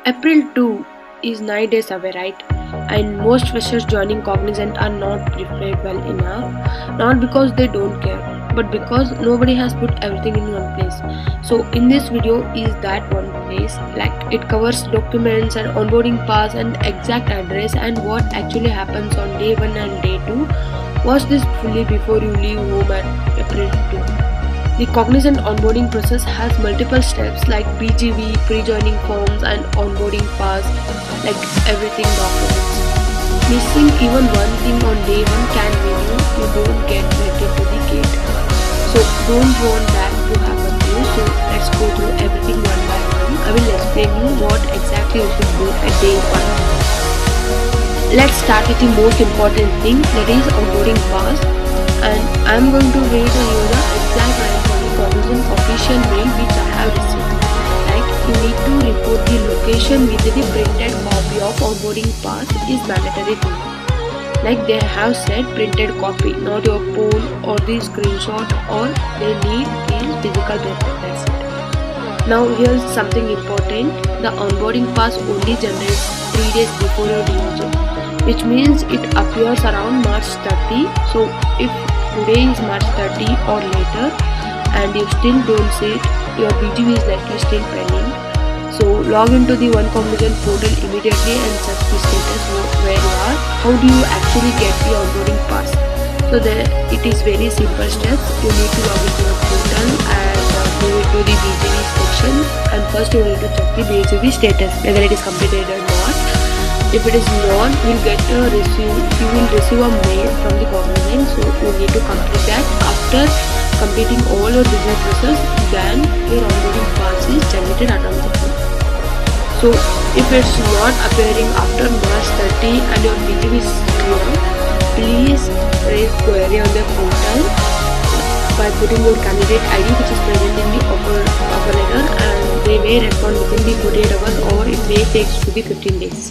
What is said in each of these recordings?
April 2 is 9 days away, right? And most freshers joining Cognizant are not prepared well enough, not because they don't care, but because nobody has put everything in one place. So in this video is that one place, like it covers documents and onboarding pass and exact address and what actually happens on day 1 and day 2. Watch this fully before you leave home at April 2. The Cognizant onboarding process has multiple steps like BGV, pre-joining forms and onboarding pass, like everything documents. Missing even one thing on day 1 can mean you don't get elected to the gate. So don't want that to happen to you. So let's go through everything one by one. I will explain you what exactly you should do at day 1. Let's start with the most important thing, that is onboarding pass. And I'm going to read you the exact line from the Cognizant official mail which I have received. Like, you need to report the location with the printed copy of onboarding pass is mandatory thing. Like they have said, printed copy, not your phone or the screenshot, or they need the physical paper. That's it. Now here's something important. The onboarding pass only generates 3 days before your departure, which means it appears around March 30. So if today is March 30 or later and you still don't see it, your BGV is likely still pending. So log into the One Cognizant portal immediately and search the status where you are. How do you actually get the onboarding pass? So it is very simple steps. You need to log into the portal and go to the BGV section, and first you need to check the BGV status, whether it is completed or not. If it is not, you will receive a mail from the Cognizant, so you need to complete that. After completing all your business process, then your onboarding pass is generated automatically. So if it's not appearing after March 30 and your BGV is clear, please raise query on the portal by putting your candidate ID which is present in the offer letter, and they may respond within the 48 hours or it may take to the 15 days.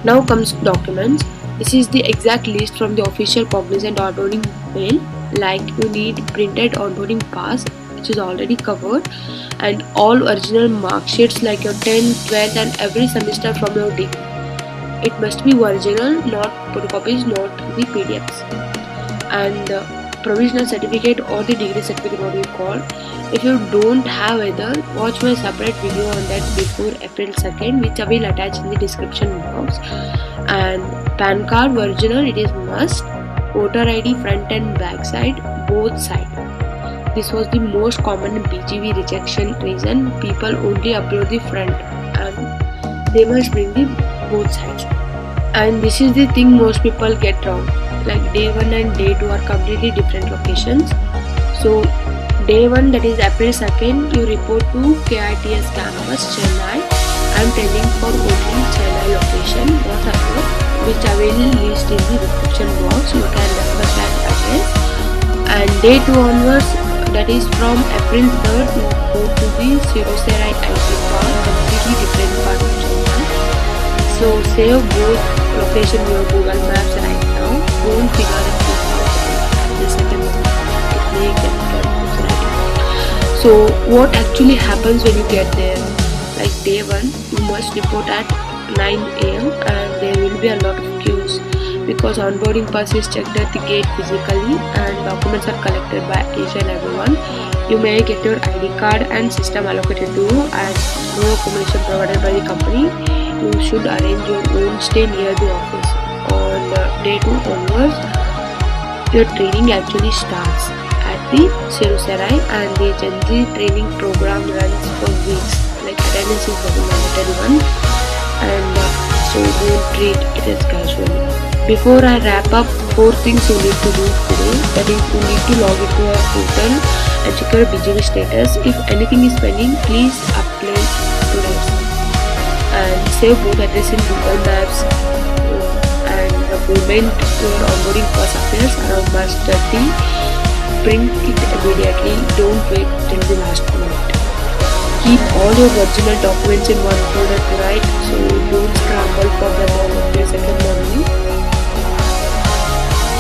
Now comes documents. This is the exact list from the official Cognizant onboarding mail. Like, you need printed onboarding pass, which is already covered, and all original mark sheets like your 10th, 12th and every semester from your degree. It must be original, not photocopies, not the PDFs. And provisional certificate or the degree certificate, what you call. If you don't have either, watch my separate video on that before April 2nd, which I will attach in the description box. And PAN card original, it is must. Voter ID front and back side, both side. This was the most common BGV rejection reason. People only upload the front and they must bring the both sides. And this is the thing most people get wrong. Like day 1 and day 2 are completely different locations. So day 1, that is April 2nd, you report to KITS campus Chennai. I am telling for only Chennai location, not other, which I will list in the description box. You can refer that address. And day 2 onwards, that is from April 3rd, you go to the Siruseri IT Park, completely different part of Chennai. So save both location in your Google Maps right now. Don't figure it out at the second moment. It may get confused, right? So what actually happens when you get there? Like day 1, you must report at 9 AM and there will be a lot of queues because onboarding pass is checked at the gate physically and documents are collected by each and everyone. You may get your ID card and system allocated to you and no accommodation provided by the company. You should arrange your own stay near the office. On day 2 onwards, your training actually starts at the Siruseri, and the GenC training program runs for weeks. Like attendance is very mandatory one, and so don't treat it as casually. Before I wrap up, 4 things you need to do today. That is, you need to log into your portal and check your BGV status. If anything is pending, please apply today. And save both address in Google Maps. And the moment your onboarding pass appears around March 30, print it immediately. Don't wait till the last minute. Keep all your original documents in one folder to write, so don't scramble for them all on the second morning.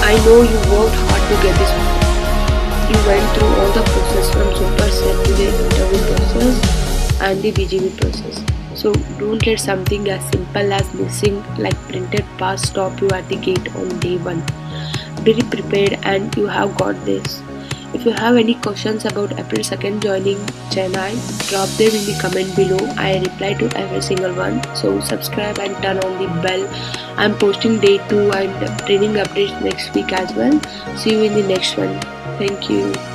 I know you worked hard to get this one. You went through all the process from super set to the interview process and the BGV process. So don't let something as simple as missing like printed pass stop you at the gate on day 1. Be prepared and you have got this. If you have any questions about April 2nd joining Chennai, drop them in the comment below. I reply to every single one. So subscribe and turn on the bell. I'm posting day 2 and training updates next week as well. See you in the next one. Thank you.